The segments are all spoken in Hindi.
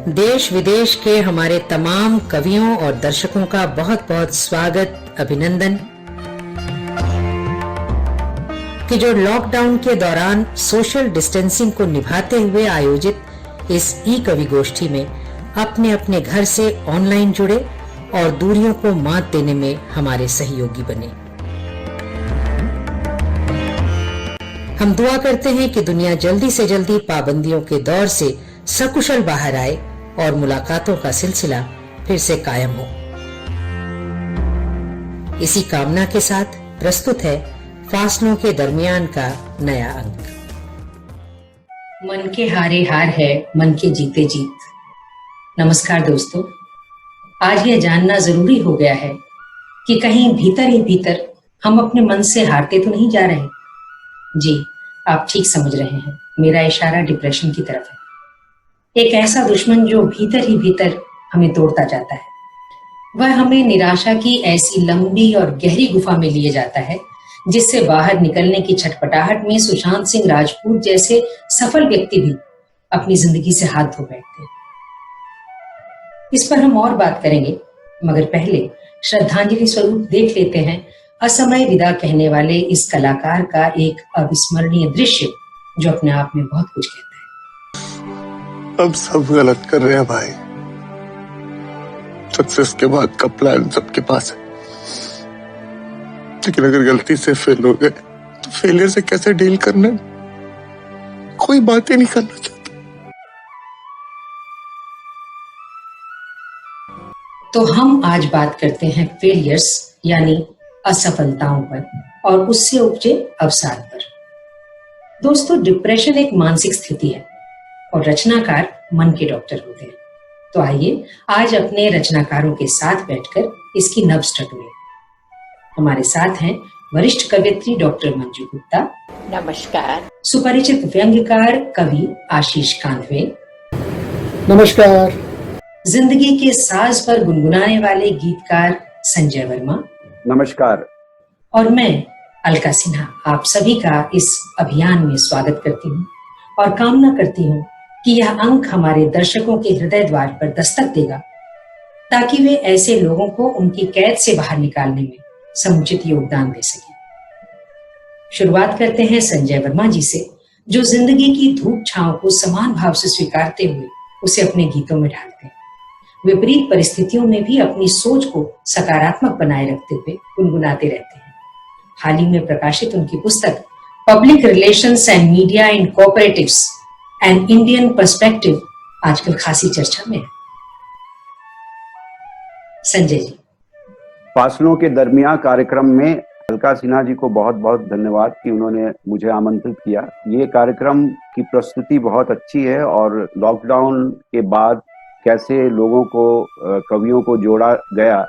देश विदेश के हमारे तमाम कवियों और दर्शकों का बहुत बहुत स्वागत, अभिनंदन कि जो लॉकडाउन के दौरान सोशल डिस्टेंसिंग को निभाते हुए आयोजित इस ई कवि गोष्ठी में अपने अपने घर से ऑनलाइन जुड़े और दूरियों को मात देने में हमारे सहयोगी बने। हम दुआ करते हैं कि दुनिया जल्दी से जल्दी पाबंदियों के दौर से सकुशल बाहर आए और मुलाकातों का सिलसिला फिर से कायम हो। इसी कामना के साथ प्रस्तुत है फासलों के दरमियान का नया अंक। मन के हारे हार है, मन के जीते जीत। नमस्कार दोस्तों, आज यह जानना जरूरी हो गया है कि कहीं भीतर ही भीतर हम अपने मन से हारते तो नहीं जा रहे। जी, आप ठीक समझ रहे हैं, मेरा इशारा डिप्रेशन की तरफ है। एक ऐसा दुश्मन जो भीतर ही भीतर हमें तोड़ता जाता है। वह हमें निराशा की ऐसी लंबी और गहरी गुफा में लिए जाता है जिससे बाहर निकलने की छटपटाहट में सुशांत सिंह राजपूत जैसे सफल व्यक्ति भी अपनी जिंदगी से हाथ धो बैठते हैं। इस पर हम और बात करेंगे, मगर पहले श्रद्धांजलि स्वरूप देख लेते हैं असमय विदा कहने वाले इस कलाकार का एक अविस्मरणीय दृश्य जो अपने आप में बहुत कुछ कहता है। अब सब गलत कर रहे हैं भाई। सक्सेस के बाद का प्लान सबके पास है, लेकिन अगर गलती से फेल हो गए तो फेलियर से कैसे डील करना है, कोई बात ही नहीं करना चाहता। तो हम आज बात करते हैं फेलियर्स यानी असफलताओं पर और उससे उपजे अवसाद पर। दोस्तों, डिप्रेशन एक मानसिक स्थिति है और रचनाकार मन के डॉक्टर होते हैं। तो आइए आज अपने रचनाकारों के साथ बैठकर इसकी नब्ज टटोलें। हमारे साथ हैं वरिष्ठ कवयित्री डॉक्टर मंजू गुप्ता। नमस्कार। सुपरिचित व्यंग्यकार कवि आशीष कांधवे। नमस्कार। जिंदगी के साज पर गुनगुनाने वाले गीतकार संजय वर्मा। नमस्कार। और मैं अलका सिन्हा आप सभी का इस अभियान में स्वागत करती हूँ और कामना करती हूँ कि यह अंक हमारे दर्शकों के हृदय द्वार पर दस्तक देगा ताकि वे ऐसे लोगों को उनकी कैद से बाहर निकालने में समुचित योगदान दे सकें। शुरुआत करते हैं संजय वर्मा जी से, जो जिंदगी की धूप छांव को समान भाव से स्वीकारते हुए उसे अपने गीतों में ढालते हैं। विपरीत परिस्थितियों में भी अपनी सोच को सकारात्मक बनाए रखते हुए गुनगुनाते रहते हैं। हाल ही में प्रकाशित उनकी पुस्तक public relations and media in cooperatives an Indian perspective आजकल खासी चर्चा में है। संजय जी, फासलों के दरमियान कार्यक्रम में अलका सिन्हा जी को बहुत बहुत धन्यवाद कि उन्होंने मुझे आमंत्रित किया। ये कार्यक्रम की प्रस्तुति बहुत अच्छी है और लॉकडाउन के बाद कैसे लोगों को, कवियों को जोड़ा गया,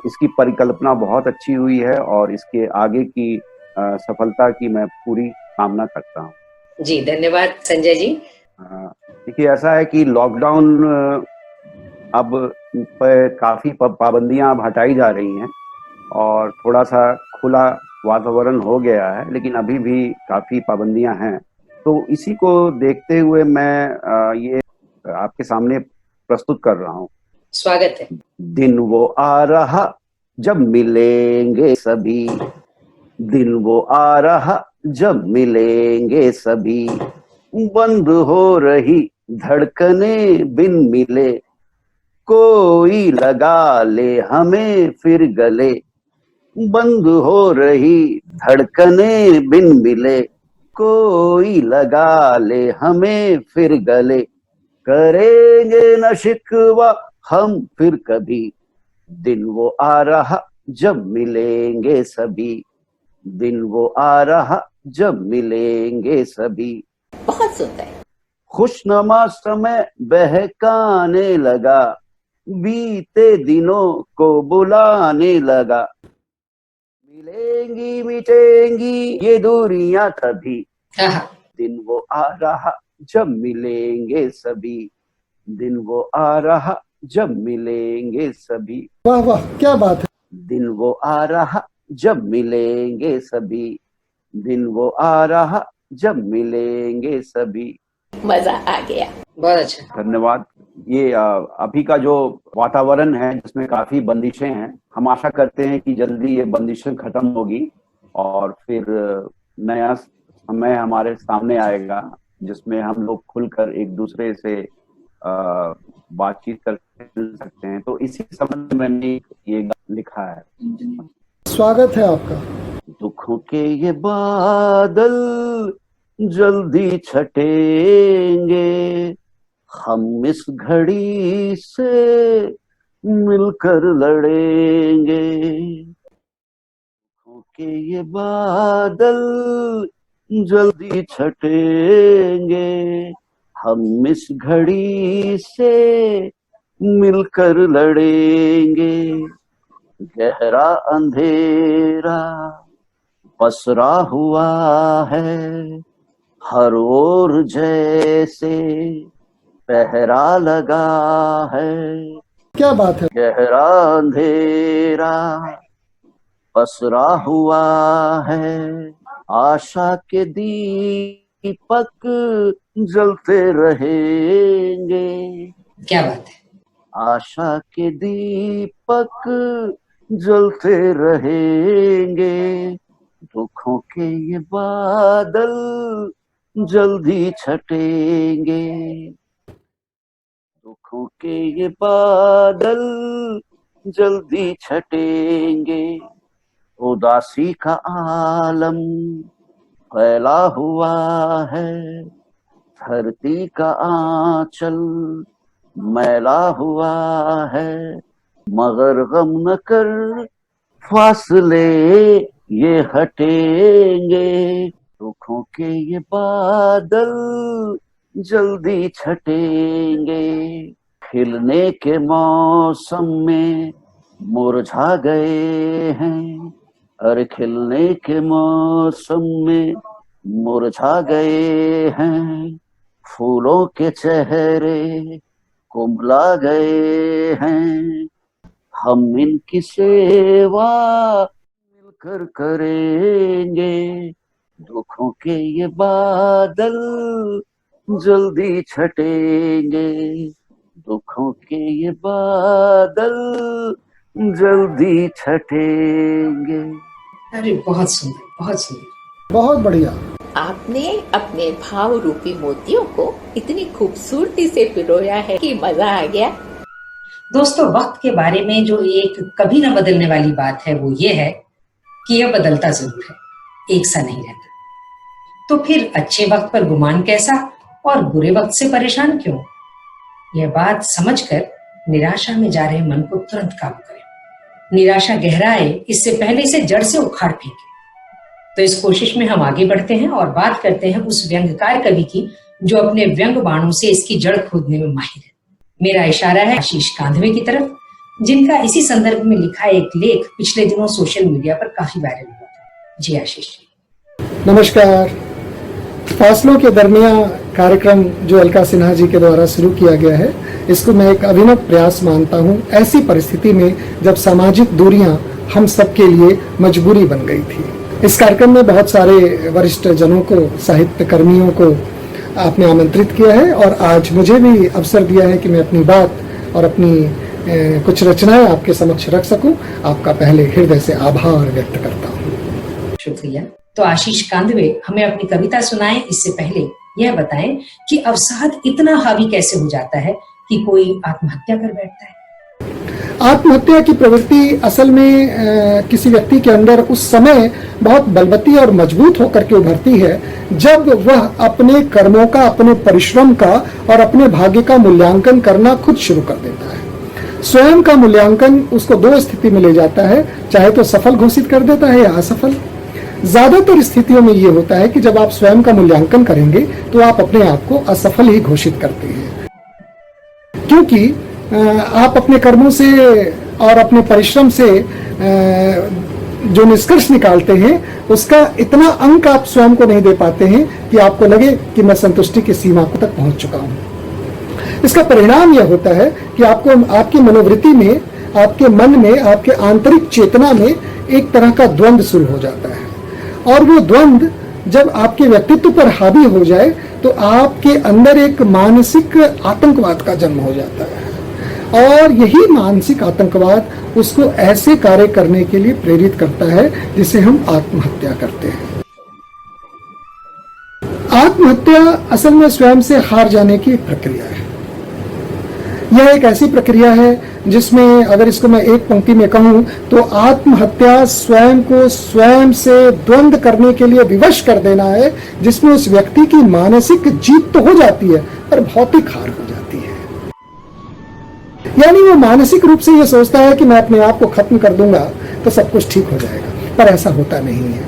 इसकी परिकल्पना बहुत अच्छी हुई है और इसके आगे की सफलता की मैं पूरी कामना करता हूँ। जी धन्यवाद संजय जी। देखिए, ऐसा है कि लॉकडाउन अब पर काफी पाबंदियां अब हटाई जा रही हैं और थोड़ा सा खुला वातावरण हो गया है, लेकिन अभी भी काफी पाबंदियां हैं। तो इसी को देखते हुए मैं ये आपके सामने प्रस्तुत कर रहा हूँ। स्वागत है। दिन वो आ रहा जब मिलेंगे सभी, दिन वो आ रहा जब मिलेंगे सभी, बंद हो रही धड़कने बिन मिले, कोई लगा ले हमें फिर गले, बंद हो रही धड़कने बिन मिले, कोई लगा ले हमें फिर गले, करेंगे न शिकवा हम फिर कभी, दिन वो आ रहा जब मिलेंगे सभी, दिन वो आ रहा जब मिलेंगे सभी। बहुत सुंदर। खुशनुमा समय बहकाने लगा, बीते दिनों को बुलाने लगा, मिलेंगी मिटेंगी ये दूरियां तभी, दिन वो आ रहा जब मिलेंगे सभी, दिन वो आ रहा जब मिलेंगे सभी। वाह वाह, क्या बात है। दिन वो आ रहा जब मिलेंगे सभी, दिन वो आ रहा जब मिलेंगे सभी। मजा आ गया। बहुत अच्छा, धन्यवाद। ये अभी का जो वातावरण है जिसमें काफी बंदिशें हैं, हम आशा करते हैं कि जल्दी ये बंदिशें खत्म होगी और फिर नया समय हमारे सामने आएगा जिसमें हम लोग खुलकर एक दूसरे से बातचीत कर सकते हैं। तो इसी संबंध में मैंने ये लिखा है। स्वागत है आपका। दुखों के ये बादल जल्दी छटेंगे, हम इस घड़ी से मिलकर लड़ेंगे। दुखों के ये बादल जल्दी छटेंगे, हम इस घड़ी से मिलकर लड़ेंगे। गहरा अंधेरा पसरा हुआ है, हर ओर जैसे पहरा लगा है। क्या बात है। गहरा अंधेरा पसरा हुआ है, आशा के दीपक जलते रहेंगे। क्या बात है। आशा के दीपक जलते रहेंगे, दुखों के ये बादल जल्दी छटेंगे। दुखों के ये बादल जल्दी छटेंगे, उदासी का आलम फैला हुआ है, धरती का आंचल मैला हुआ है, मगर गम न कर फासले ये हटेंगे। दुखों के ये बादल जल्दी छटेंगे, खिलने के मौसम में मुरझा गए हैं, अरे खिलने के मौसम में मुरझा गए हैं, फूलों के चेहरे कुम्हला गए हैं। हम इनकी सेवा मिलकर करेंगे, दुखों के ये बादल जल्दी छटेंगे। दुखों के ये बादल जल्दी छटेंगे। अरे बहुत सुंदर, बहुत सुंदर, बहुत बढ़िया। आपने अपने भाव रूपी मोतियों को इतनी खूबसूरती से पिरोया है कि मजा आ गया। दोस्तों, वक्त के बारे में जो एक कभी न बदलने वाली बात है वो ये है कि यह बदलता जरूर है, एक सा नहीं रहता। तो फिर अच्छे वक्त पर गुमान कैसा और बुरे वक्त से परेशान क्यों? यह बात समझकर निराशा में जा रहे मन को तुरंत काबू करें। निराशा गहराए इससे पहले इसे जड़ से उखाड़ फेंके। तो इस कोशिश में हम आगे बढ़ते हैं और बात करते हैं उस व्यंग्यकार कवि की जो अपने व्यंग बाणों से इसकी जड़ खोदने में माहिर है। मेरा इशारा है आशीष कांधवे की तरफ, जिनका इसी संदर्भ में लिखा एक लेख पिछले दिनों सोशल मीडिया पर काफी वायरल हुआ था। जी आशीष। नमस्कार। फासलों के दरमियान कार्यक्रम जो अलका सिन्हा जी के द्वारा शुरू किया गया है, इसको मैं एक अभिनव प्रयास मानता हूँ, ऐसी परिस्थिति में जब सामाजिक दूरियां हम सबके लिए मजबूरी बन गई थी। इस कार्यक्रम में बहुत सारे वरिष्ठ जनों को, साहित्य कर्मियों को आपने आमंत्रित किया है और आज मुझे भी अवसर दिया है कि मैं अपनी बात और अपनी कुछ रचनाएं आपके समक्ष रख सकूं। आपका पहले हृदय से आभार व्यक्त करता हूं। शुक्रिया। तो आशीष कांधवे हमें अपनी कविता सुनाएं। इससे पहले यह बताएं कि अवसाद इतना हावी कैसे हो जाता है कि कोई आत्महत्या कर बैठता है। आत्महत्या की प्रवृत्ति असल में किसी व्यक्ति के अंदर उस समय बहुत बलवती और मजबूत होकर के उभरती है जब वह अपने कर्मों का, अपने परिश्रम का और अपने भाग्य का मूल्यांकन करना खुद शुरू कर देता है। स्वयं का मूल्यांकन उसको दो स्थिति में ले जाता है, चाहे तो सफल घोषित कर देता है या असफल। ज्यादातर स्थितियों में ये होता है कि जब आप स्वयं का मूल्यांकन करेंगे तो आप अपने आप को असफल ही घोषित करते हैं, क्योंकि आप अपने कर्मों से और अपने परिश्रम से जो निष्कर्ष निकालते हैं उसका इतना अंक आप स्वयं को नहीं दे पाते हैं कि आपको लगे कि मैं संतुष्टि की सीमा तक पहुंच चुका हूं। इसका परिणाम यह होता है कि आपको, आपकी मनोवृत्ति में, आपके मन में, आपके आंतरिक चेतना में एक तरह का द्वंद्व शुरू हो जाता है और वो द्वंद्व जब आपके व्यक्तित्व पर हावी हो जाए तो आपके अंदर एक मानसिक आतंकवाद का जन्म हो जाता है, और यही मानसिक आतंकवाद उसको ऐसे कार्य करने के लिए प्रेरित करता है जिसे हम आत्महत्या करते हैं। आत्महत्या असल में स्वयं से हार जाने की एक प्रक्रिया है। यह एक ऐसी प्रक्रिया है जिसमें अगर इसको मैं एक पंक्ति में कहूं तो आत्महत्या स्वयं को स्वयं से द्वंद्व करने के लिए विवश कर देना है, जिसमें उस व्यक्ति की मानसिक जीत तो हो जाती है पर भौतिक हार हो जाती है। यानी वो मानसिक रूप से ये सोचता है कि मैं अपने आप को खत्म कर दूंगा तो सब कुछ ठीक हो जाएगा, पर ऐसा होता नहीं है।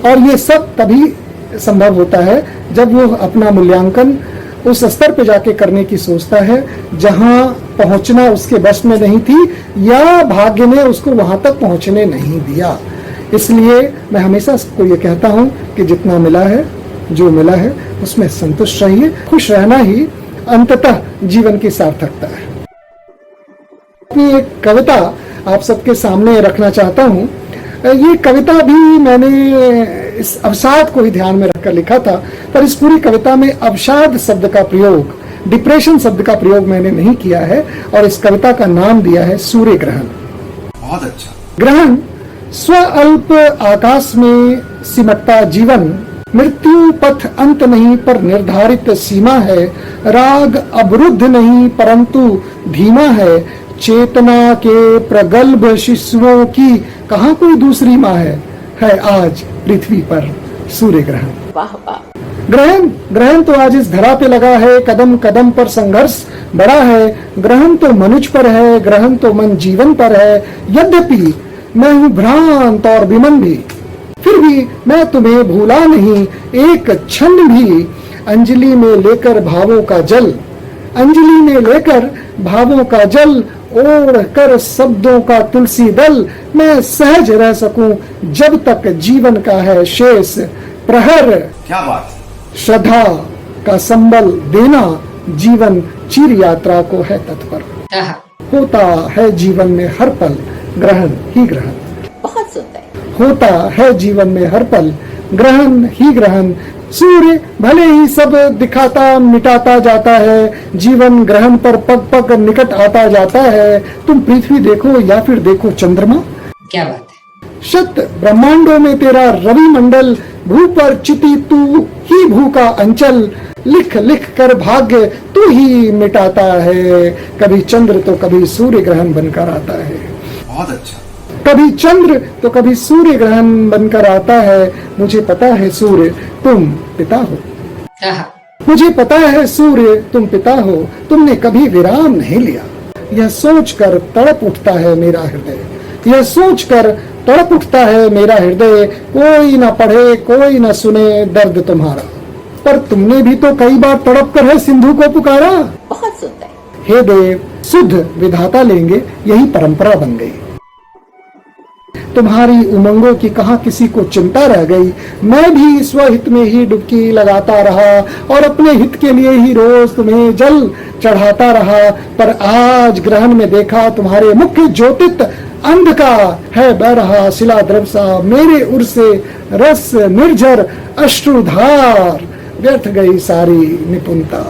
और ये सब तभी संभव होता है जब वो अपना मूल्यांकन उस स्तर पे जाके करने की सोचता है जहां पहुंचना उसके बस में नहीं थी या भाग्य ने उसको वहां तक पहुंचने नहीं दिया। इसलिए मैं हमेशा सबको ये कहता हूं कि जितना मिला है, जो मिला है उसमें संतुष्ट रहिए। खुश रहना ही अंततः जीवन की सार्थकता है। अपनी एक कविता आप सबके सामने रखना चाहता हूं। ये कविता भी मैंने इस अवसाद को ही ध्यान में रखकर लिखा था, पर इस पूरी कविता में अवसाद शब्द का प्रयोग, डिप्रेशन शब्द का प्रयोग मैंने नहीं किया है, और इस कविता का नाम दिया है सूर्य ग्रहण। बहुत अच्छा। ग्रहण स्व अल्प आकाश में सिमटता जीवन, मृत्यु पथ अंत नहीं पर निर्धारित सीमा है, राग अवरुद्ध नहीं परंतु धीमा है, चेतना के प्रगल्भ शिशुओं की कहाँ कोई दूसरी माँ है आज पृथ्वी पर सूर्य ग्रहण। वाह वाह। ग्रहण तो आज इस धरा पे लगा है, कदम कदम पर संघर्ष बड़ा है। ग्रहण तो मनुष्य पर है, ग्रहण तो मन जीवन पर है। यद्यपि मैं हूँ भ्रांत और विमन भी, फिर भी मैं तुम्हें भूला नहीं एक क्षण भी। अंजलि में लेकर भावों का जल, अंजलि में लेकर भावों का जल, ओढ़ कर शब्दों का तुलसी दल, मैं सहज रह सकूं जब तक जीवन का है शेष प्रहर। क्या बात। श्रद्धा का संबल देना जीवन चिर यात्रा को है तत्पर। आहा, होता है जीवन में हर पल ग्रहण ही ग्रहण, बहुत सुंदर। होता है जीवन में हर पल ग्रहण ही ग्रहण। सूर्य भले ही सब दिखाता मिटाता जाता है, जीवन ग्रहण पर पग पग निकट आता जाता है। तुम पृथ्वी देखो या फिर देखो चंद्रमा, क्या बात है। शत ब्रह्मांडों में तेरा रवि मंडल, भू पर चिति तू ही भू का अंचल, लिख लिख कर भाग्य तू ही मिटाता है। कभी चंद्र तो कभी सूर्य ग्रहण बनकर आता है, बहुत अच्छा। कभी चंद्र तो कभी सूर्य ग्रहण बनकर आता है। मुझे पता है सूर्य तुम पिता हो, आहा, मुझे पता है सूर्य तुम पिता हो, तुमने कभी विराम नहीं लिया। यह सोचकर तड़प उठता है मेरा हृदय, यह सोचकर तड़प उठता है मेरा हृदय। कोई न पढ़े कोई न सुने दर्द तुम्हारा, पर तुमने भी तो कई बार तड़प कर है सिंधु को पुकारा। बहुत सुंदर। हे देव शुद्ध विधाता लेंगे, यही परंपरा बन गई। तुम्हारी उमंगों की कहाँ किसी को चिंता रह गई। मैं भी स्वहित में ही डुबकी लगाता रहा और अपने हित के लिए ही रोज तुम्हें जल चढ़ाता रहा, पर आज ग्रहण में देखा तुम्हारे मुख्य ज्योतित अंधकार है बह रहा शिला द्रव सा, मेरे उर से रस निर्झर अश्रुधार। व्यर्थ गई सारी निपुणता,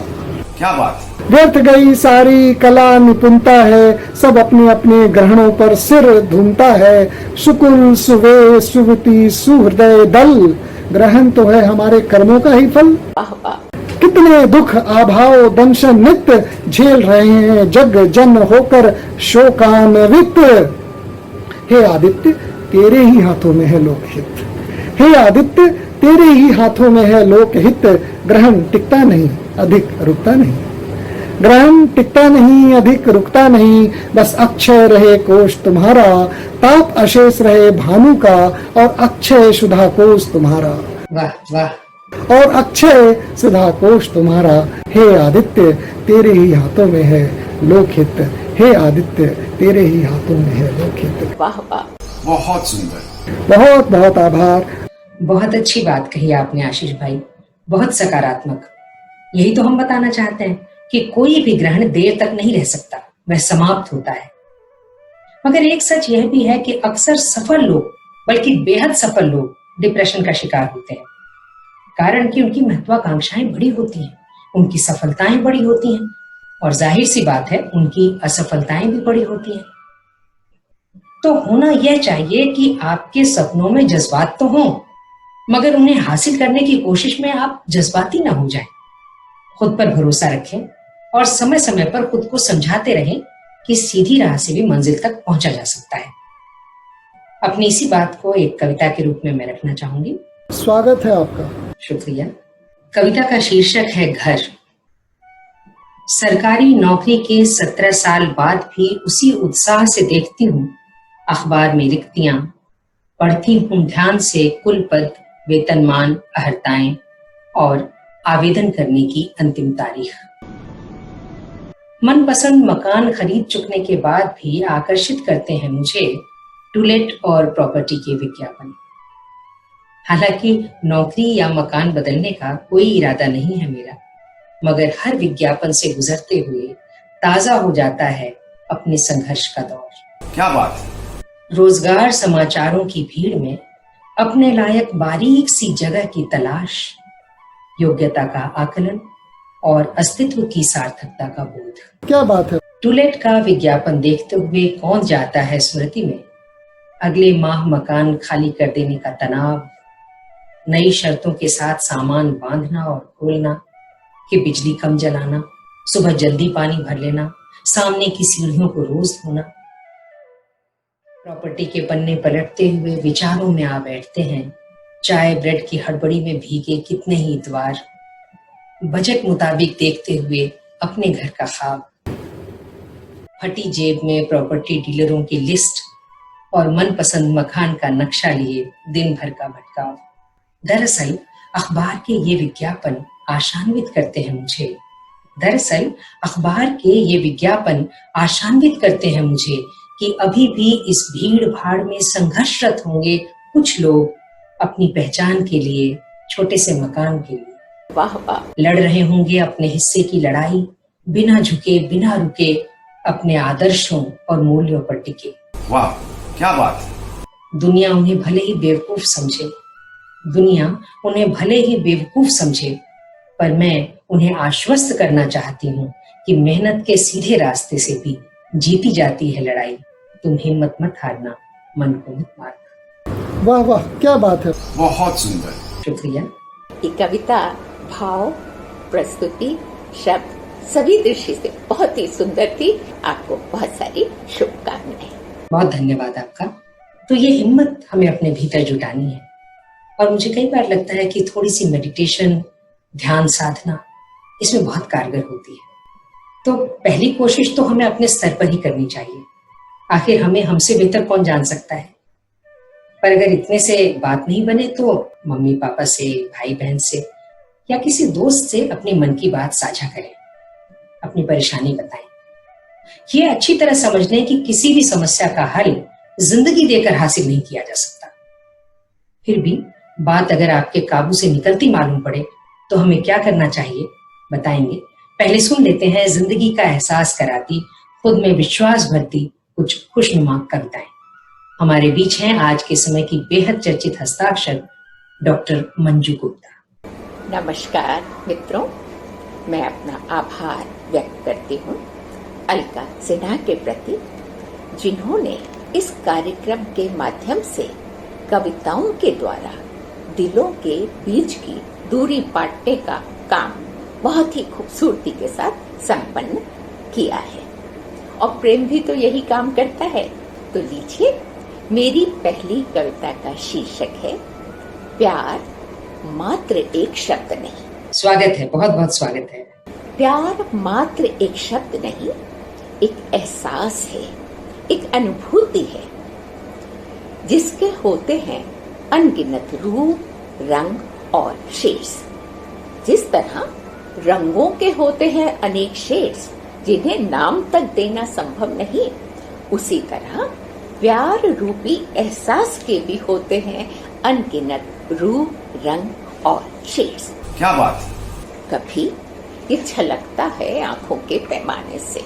क्या बात। व्यर्थ गई सारी कला निपुणता है, सब अपने अपने ग्रहणों पर सिर धूमता है। सुकुल सुवे सुवती सुहृदय दल, ग्रहण तो है हमारे कर्मों का ही फल। वाह वाह। कितने दुख आभाव दंशन नित्य झेल रहे हैं जग जन होकर शोकान्वित। हे आदित्य तेरे ही हाथों में है लोकहित, हे आदित्य तेरे ही हाथों में है लोकहित। ग्रहण टिकता नहीं अधिक रुकता नहीं, ग्रहण टिकता नहीं अधिक रुकता नहीं, बस अक्षय रहे कोश तुम्हारा, ताप अशेष रहे भानु का, और अक्षय सुधा कोश तुम्हारा। वाह वाह। और अक्षय सुधा कोश तुम्हारा। हे आदित्य तेरे ही हाथों में है लोकहित, हे आदित्य तेरे ही हाथों में है लोकहित। वाह वाह। बहुत सुंदर। बहुत बहुत आभार। बहुत अच्छी बात कही आपने आशीष भाई, बहुत सकारात्मक। यही तो हम बताना चाहते हैं कि कोई भी ग्रहण देर तक नहीं रह सकता, वह समाप्त होता है। मगर एक सच यह भी है कि अक्सर सफल लोग, बल्कि बेहद सफल लोग डिप्रेशन का शिकार होते हैं। कारण कि उनकी महत्वाकांक्षाएं बड़ी होती हैं, उनकी सफलताएं बड़ी होती हैं और जाहिर सी बात है उनकी असफलताएं भी बड़ी होती हैं। तो होना यह चाहिए कि आपके सपनों में जज्बात तो हों, मगर उन्हें हासिल करने की कोशिश में आप जज्बाती ना हो जाएं। खुद पर भरोसा रखें और समय समय पर खुद को समझाते रहें कि सीधी राह से भी मंजिल तक पहुंचा जा सकता है। अपनी इसी बात को एक कविता के रूप में मैं रखना चाहूंगी। स्वागत है आपका। शुक्रिया। कविता का शीर्षक है घर। सरकारी नौकरी के 17 साल बाद भी उसी उत्साह से देखती हूँ अखबार में रिक्तियां, पढ़ती हूँ ध्यान से कुल पद, वेतनमान, अहर्ताएं और आवेदन करने की अंतिम तारीख। मनपसंद मकान खरीद चुकने के बाद भी आकर्षित करते हैं मुझे टू लेट और प्रॉपर्टी के विज्ञापन। हालांकि नौकरी या मकान बदलने का कोई इरादा नहीं है मेरा, मगर हर विज्ञापन से गुजरते हुए ताजा हो जाता है अपने संघर्ष का दौर। क्या बात है? रोजगार समाचारों की भीड़ में अपने लायक बारीक सी जगह की तलाश, योग्यता का आकलन और अस्तित्व की सार्थकता का बोध। क्या बात है? टूलेट का विज्ञापन देखते हुए कौन जाता है स्मृति में अगले माह मकान खाली कर देने का तनाव, नई शर्तों के साथ सामान बांधना और खोलना कि बिजली कम जलाना, सुबह जल्दी पानी भर लेना, सामने की सीढ़ियों को रोज धोना। प्रॉपर्टी के पन्ने पलटते हुए विचारों में आ बैठते हैं चाय ब्रेड की हड़बड़ी में भीगे कितने ही द्वार, बजट मुताबिक देखते हुए अपने घर का ख्वाब, फटी जेब में प्रॉपर्टी डीलरों की लिस्ट और मनपसंद मकान का नक्शा लिए दिन भर का भटकाव। दरअसल अखबार के ये विज्ञापन आशान्वित करते हैं मुझे कि अभी भी इस भीड़ भाड़ में संघर्षरत होंगे कुछ लोग अपनी पहचान के लिए, छोटे से मकान के लिए। वाह वाह। लड़ रहे होंगे अपने हिस्से की लड़ाई, बिना झुके बिना रुके अपने आदर्शों और मूल्यों पर टिके। वाह, क्या बात है? दुनिया उन्हें भले ही बेवकूफ समझे, पर मैं उन्हें आश्वस्त करना चाहती हूँ कि मेहनत के सीधे रास्ते से भी जीती जाती है लड़ाई। तुम हिम्मत मत हारना, मन को मत मारना। वाह वाह, क्या बात है। बहुत सुंदर। शुक्रिया। ये कविता भाव, प्रस्तुति, शब्द सभी दृष्टि से बहुत ही सुंदर थी। आपको बहुत सारी शुभकामनाएं। बहुत धन्यवाद आपका। तो ये हिम्मत हमें अपने भीतर जुटानी है और मुझे कई बार लगता है कि थोड़ी सी मेडिटेशन, ध्यान साधना इसमें बहुत कारगर होती है। तो पहली कोशिश तो हमें अपने स्तर पर ही करनी चाहिए। आखिर हमें हमसे बेहतर कौन जान सकता है। पर अगर इतने से बात नहीं बने तो मम्मी पापा से, भाई बहन से या किसी दोस्त से अपने मन की बात साझा करें, अपनी परेशानी बताएं। ये अच्छी तरह समझ लें कि किसी भी समस्या का हल जिंदगी देकर हासिल नहीं किया जा सकता। फिर भी बात अगर आपके काबू से निकलती मालूम पड़े तो हमें क्या करना चाहिए बताएंगे। पहले सुन लेते हैं जिंदगी का एहसास कराती, खुद में विश्वास भरती कुछ खुशनुमा कविताएं। हमारे बीच हैं आज के समय की बेहद चर्चित हस्ताक्षर डॉक्टर मंजू गुप्ता। नमस्कार मित्रों, मैं अपना आभार व्यक्त करती हूँ अलका सिन्हा के प्रति, जिन्होंने इस कार्यक्रम के माध्यम से कविताओं के द्वारा दिलों के बीच की दूरी पाटने का काम बहुत ही खूबसूरती के साथ संपन्न किया है। और प्रेम भी तो यही काम करता है। तो लीजिए, मेरी पहली कविता का शीर्षक है प्यार मात्र एक शब्द नहीं। स्वागत है, बहुत बहुत स्वागत है। प्यार मात्र एक शब्द नहीं, एक एहसास है, एक अनुभूति है, जिसके होते हैं अनगिनत रूप, रंग और शेड्स। जिस तरह रंगों के होते हैं अनेक शेड्स जिन्हें नाम तक देना संभव नहीं, उसी तरह प्यार रूपी एहसास के भी होते हैं अनगिनत रूप, रंग और शेड्स। क्या बात है? कभी ये छलकता है आंखों के पैमाने से,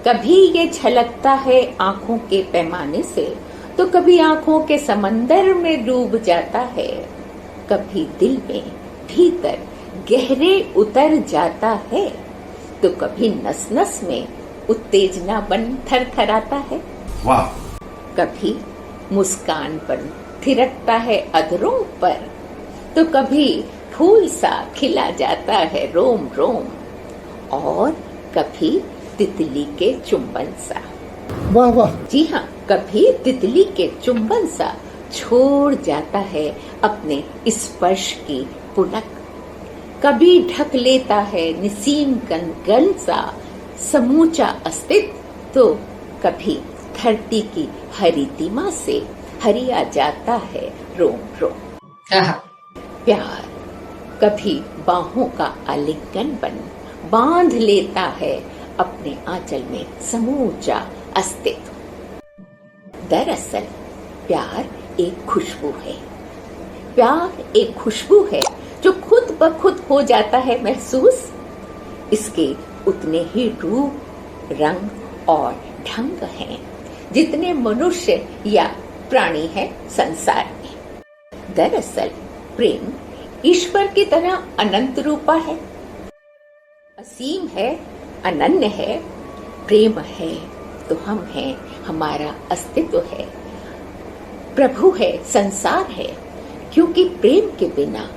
कभी ये छलकता है आंखों के पैमाने से, तो कभी आंखों के समंदर में डूब जाता है, कभी दिल में भीतर गहरे उतर जाता है तो कभी नस नस में उत्तेजना बन थरथराता है, वाह, कभी मुस्कान बन थिरकता है अधरों पर, तो कभी फूल सा खिला जाता है रोम रोम, और कभी तितली के चुंबन सा। वाह वाह। जी हाँ, कभी तितली के चुंबन सा छोड़ जाता है अपने स्पर्श की पुलक, कभी ढक लेता है निसीम कंगन सा समूचा अस्तित्व, तो कभी धरती की हरितिमा से हरिया जाता है रोम रोम। आहा, प्यार कभी बाहों का आलिंगन बन बांध लेता है अपने आंचल में समूचा अस्तित्व। दरअसल प्यार एक खुशबू है, प्यार एक खुशबू है जो खुद ब खुद हो जाता है महसूस। इसके उतने ही रूप, रंग और ढंग हैं जितने मनुष्य या प्राणी हैं संसार में। दरअसल प्रेम ईश्वर की तरह अनंत रूपा है, असीम है, अनन्य है। प्रेम है तो हम हैं, हमारा अस्तित्व है, प्रभु है, संसार है, क्योंकि प्रेम के बिना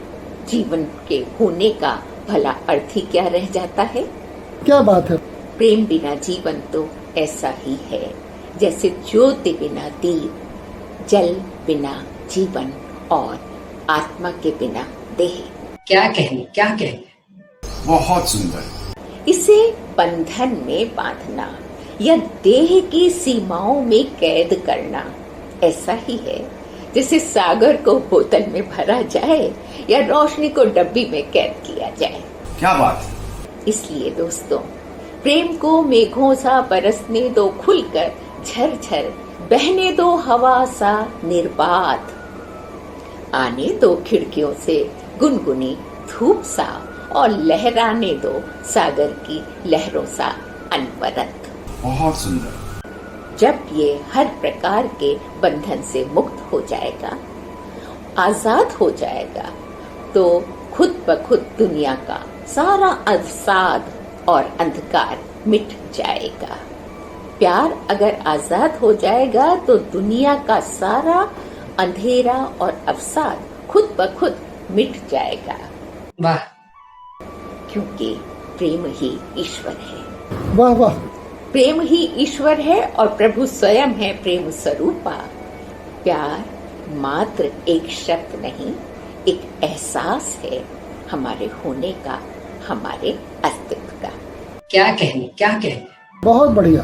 जीवन के होने का भला अर्थ ही क्या रह जाता है। क्या बात है। प्रेम बिना जीवन तो ऐसा ही है जैसे ज्योति बिना दीप, जल बिना जीवन और आत्मा के बिना देह। क्या कहने, क्या कहने। बहुत सुंदर। इसे बंधन में बांधना या देह की सीमाओं में कैद करना ऐसा ही है जैसे सागर को बोतल में भरा जाए या रोशनी को डब्बी में कैद किया जाए। क्या बात। इसलिए दोस्तों, प्रेम को मेघों सा बरसने दो खुलकर, झरझर बहने दो हवा सा निर्बाध, आने दो खिड़कियों से गुनगुनी धूप सा, और लहराने दो सागर की लहरों सा अनवरत। बहुत सुंदर। जब ये हर प्रकार के बंधन से मुक्त हो जाएगा, आजाद हो जाएगा, तो खुद ब खुद दुनिया का सारा अवसाद और अंधकार मिट जाएगा। प्यार अगर आजाद हो जाएगा तो दुनिया का सारा अंधेरा और अवसाद खुद ब खुद मिट जाएगा। वाह, क्योंकि प्रेम ही ईश्वर है। वाह वाह। प्रेम ही ईश्वर है और प्रभु स्वयं है प्रेम स्वरूपा। प्यार मात्र एक शब्द नहीं, एक एहसास है हमारे होने का, हमारे अस्तित्व का। क्या कहने, क्या कहने। बहुत बढ़िया।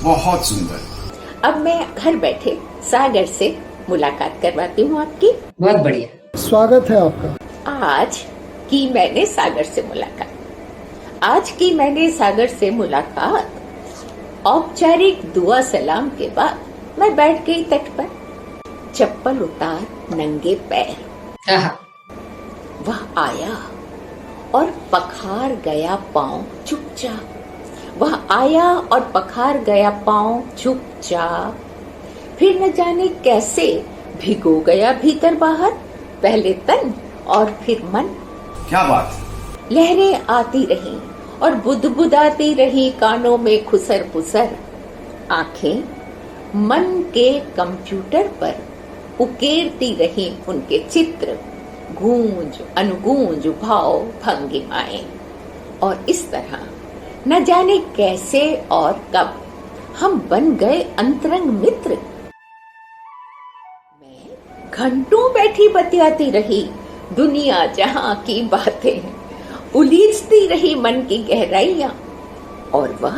बहुत सुंदर। अब मैं घर बैठे सागर से मुलाकात करवाती हूँ आपकी। बहुत बढ़िया। स्वागत है आपका। आज की मैंने सागर से मुलाकात औपचारिक दुआ सलाम के बाद मैं बैठ गई तट पर, चप्पल उतार नंगे पैर। आहा, वह आया और पखार गया पांव चुपचाप, वह आया और पखार गया पांव चुपचाप। फिर न जाने कैसे भिगो गया भीतर बाहर, पहले तन और फिर मन। क्या बात। लहरें आती रहीं और बुदबुदाती रही कानों में खुसर पुसर। आंखें मन के कंप्यूटर पर उकेरती रही उनके चित्र, गूंज अनुगूंज भाव भंगिमाएं। और इस तरह न जाने कैसे और कब हम बन गए अंतरंग मित्र। मैं घंटों बैठी बतियाती रही दुनिया जहां की बातें, उलीझती रही मन की गहराइयां, और वह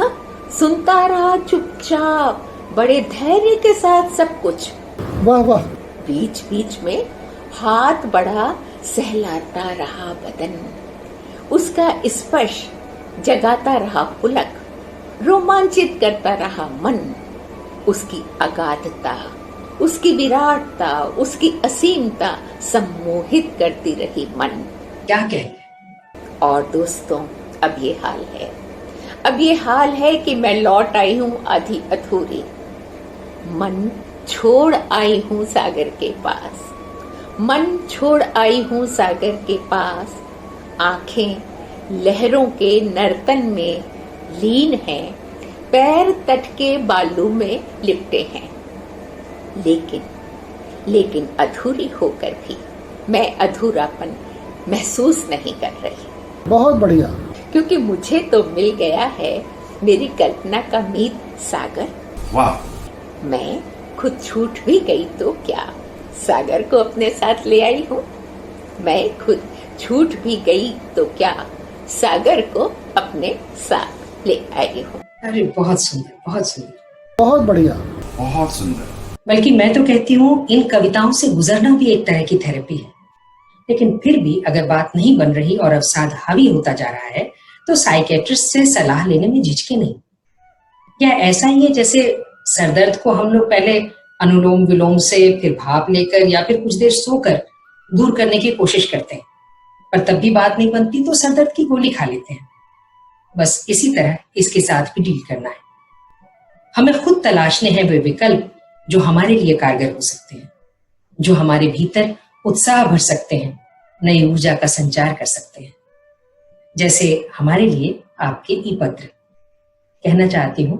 सुनता रहा चुपचाप बड़े धैर्य के साथ सब कुछ। वाह वाह। बीच बीच में हाथ बढ़ा सहलाता रहा बदन, उसका स्पर्श जगाता रहा पुलक, रोमांचित करता रहा मन। उसकी अगाधता, उसकी विराटता, उसकी असीमता सम्मोहित करती रही मन। क्या कहने। और दोस्तों, अब ये हाल है कि मैं लौट आई हूँ आधी अधूरी, मन छोड़ आई हूँ सागर के पास, मन छोड़ आई हूँ सागर के पास। आंखें लहरों के नर्तन में लीन हैं, पैर तट के बालू में लिपटे हैं। लेकिन अधूरी होकर भी मैं अधूरापन महसूस नहीं कर रही। बहुत बढ़िया। क्योंकि मुझे तो मिल गया है मेरी कल्पना का मीत सागर। वाह। मैं खुद छूट भी गई तो क्या, सागर को अपने साथ ले आई हूँ। मैं खुद छूट भी गई तो क्या, सागर को अपने साथ ले आई हूँ। अरे बहुत सुंदर, बहुत सुंदर, बहुत बढ़िया, बहुत सुंदर। बल्कि मैं तो कहती हूँ इन कविताओं से गुजरना भी एक तरह की थेरेपी है। लेकिन फिर भी अगर बात नहीं बन रही और अवसाद हावी होता जा रहा है तो साइकेट्रिस्ट से सलाह लेने में झिझके नहीं। क्या ऐसा ही है जैसे सरदर्द को हम लोग पहले अनुलोम विलोम से, फिर भाप लेकर या फिर कुछ देर सोकर दूर करने की कोशिश करते हैं, पर तब भी बात नहीं बनती तो सरदर्द की गोली खा लेते हैं। बस इसी तरह इसके साथ भी डील करना है। हमें खुद तलाशने हैं वे विकल्प जो हमारे लिए कारगर हो सकते हैं, जो हमारे भीतर उत्साह भर सकते हैं, नई ऊर्जा का संचार कर सकते हैं। जैसे हमारे लिए आपके ई पत्र। कहना चाहती हूँ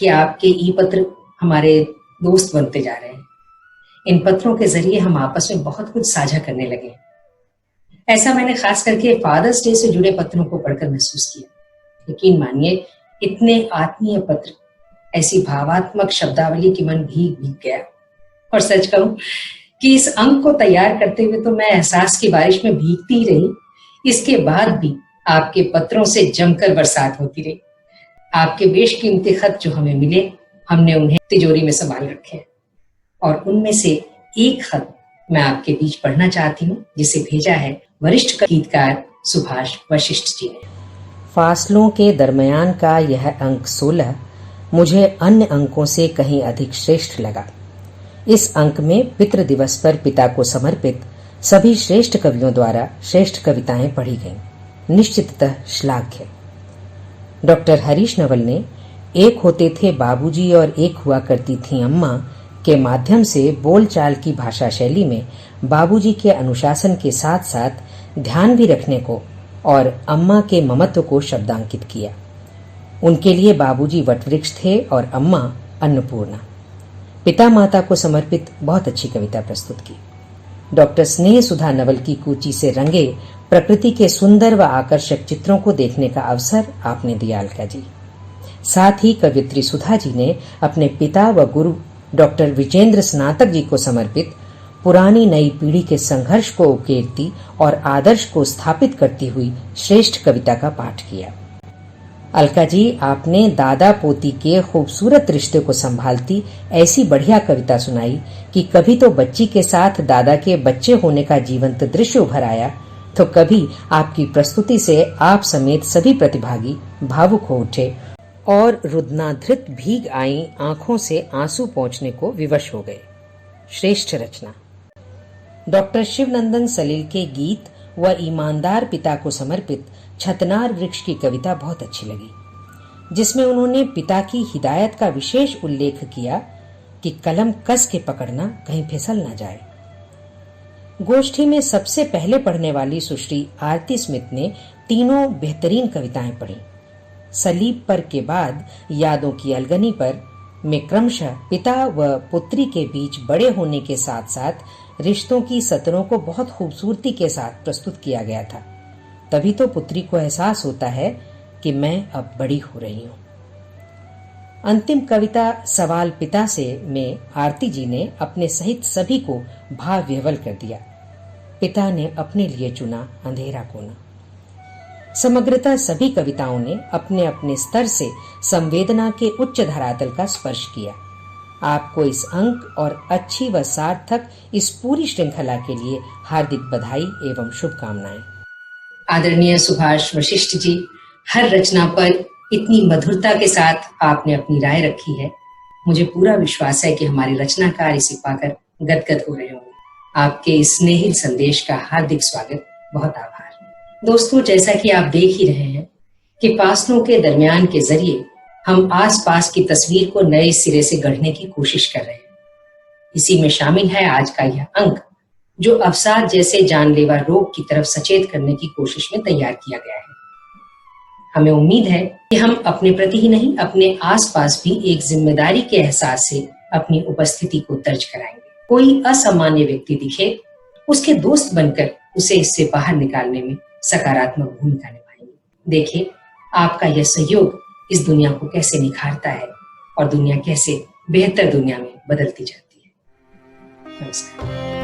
कि आपके ई पत्र हमारे दोस्त बनते जा रहे हैं। इन पत्रों के जरिए हम आपस में बहुत कुछ साझा करने लगे। ऐसा मैंने खास करके फादर्स डे से जुड़े पत्रों को पढ़कर महसूस किया। यकीन मानिए, इतने आत्मीय पत्र, ऐसी भावात्मक शब्दावली की मन भीग गया। और सच कहूं कि इस अंक को तैयार करते हुए तो मैं एहसास की बारिश में भीगती ही रही। इसके बाद भी आपके पत्रों से जमकर बरसात होती रही। आपके बेशकीमती खत जो हमें मिले, हमने उन्हें तिजोरी में संभाल रखे हैं। और उनमें से एक खत मैं आपके बीच पढ़ना चाहती हूँ, जिसे भेजा है वरिष्ठ गीतकार सुभाष वशिष्ठ जी ने। फासलों के दरमियान का यह अंक 16 मुझे अन्य अंकों से कहीं अधिक श्रेष्ठ लगा। इस अंक में पितृ दिवस पर पिता को समर्पित सभी श्रेष्ठ कवियों द्वारा श्रेष्ठ कविताएं पढ़ी गईं, निश्चिततः श्लाघ्य। डॉक्टर हरीश नवल ने एक होते थे बाबूजी और एक हुआ करती थी अम्मा के माध्यम से बोलचाल की भाषा शैली में बाबूजी के अनुशासन के साथ साथ ध्यान भी रखने को और अम्मा के ममत्व को शब्दांकित किया। उनके लिए बाबूजी वटवृक्ष थे और अम्मा अन्नपूर्णा। पिता माता को समर्पित बहुत अच्छी कविता प्रस्तुत की। डॉक्टर स्नेह सुधा नवल की कूची से रंगे प्रकृति के सुंदर व आकर्षक चित्रों को देखने का अवसर आपने दिया अलका जी। साथ ही कवियत्री सुधा जी ने अपने पिता व गुरु डॉक्टर विजेंद्र स्नातक जी को समर्पित पुरानी नई पीढ़ी के संघर्ष को उकेरती और आदर्श को स्थापित करती हुई श्रेष्ठ कविता का पाठ किया। अलका जी, आपने दादा पोती के खूबसूरत रिश्ते को संभालती ऐसी बढ़िया कविता सुनाई कि कभी तो बच्ची के साथ दादा के बच्चे होने का जीवंत दृश्य उभर आया, तो कभी आपकी प्रस्तुति से आप समेत सभी प्रतिभागी भावुक हो उठे और रुदनाधृत भीग आई आंखों से आंसू पहुंचने को विवश हो गए। श्रेष्ठ रचना। डॉक्टर शिवनंदन सलील के गीत व ईमानदार पिता को समर्पित छतनार वृक्ष की कविता बहुत अच्छी लगी, जिसमें उन्होंने पिता की हिदायत का विशेष उल्लेख किया कि कलम कस के पकड़ना, कहीं फिसल न जाए। गोष्ठी में सबसे पहले पढ़ने वाली सुश्री आरती स्मिथ ने तीनों बेहतरीन कविताएं पढ़ी। सलीब पर के बाद यादों की अलगनी पर में क्रमशः पिता व पुत्री के बीच बड़े होने के साथ साथ रिश्तों की सतरों को बहुत खूबसूरती के साथ प्रस्तुत किया गया था। तभी तो पुत्री को एहसास होता है कि मैं अब बड़ी हो रही हूँ। अंतिम कविता सवाल पिता से में आरती जी ने अपने सहित सभी को भाव विह्वल कर दिया। पिता ने अपने लिए चुना अंधेरा कोना। समग्रतः सभी कविताओं ने अपने अपने स्तर से संवेदना के उच्च धरातल का स्पर्श किया। आपको इस अंक और अच्छी व सार्थक इस पूरी श्रृंखला के लिए हार्दिक बधाई एवं शुभकामनाएं। आदरणीय सुभाष वशिष्ठ जी, हर रचना पर इतनी मधुरता के साथ आपने अपनी राय रखी है। मुझे पूरा विश्वास है कि हमारे रचनाकार इसे पाकर गदगद हो रहे होंगे। आपके इस स्नेहित संदेश का हार्दिक स्वागत, बहुत आभार। दोस्तों, जैसा कि आप देख ही रहे हैं कि फासलों के दरमियान के जरिए हम आसपास की तस्वीर को नए सिरे से गढ़ने की कोशिश कर रहे हैं। इसी में शामिल है आज का यह अंक, जो अवसाद जैसे जानलेवा रोग की तरफ सचेत करने की कोशिश में तैयार किया गया है। हमें उम्मीद है कि हम अपने प्रति ही नहीं, अपने आसपास भी एक जिम्मेदारी के एहसास से अपनी उपस्थिति को दर्ज कराएंगे। कोई असामान्य व्यक्ति दिखे, उसके दोस्त बनकर उसे इससे बाहर निकालने में सकारात्मक भूमिका निभाएंगे। देखिए, आपका यह सहयोग इस दुनिया को कैसे निखारता है और दुनिया कैसे बेहतर दुनिया में बदलती जाती है। नमस्कार।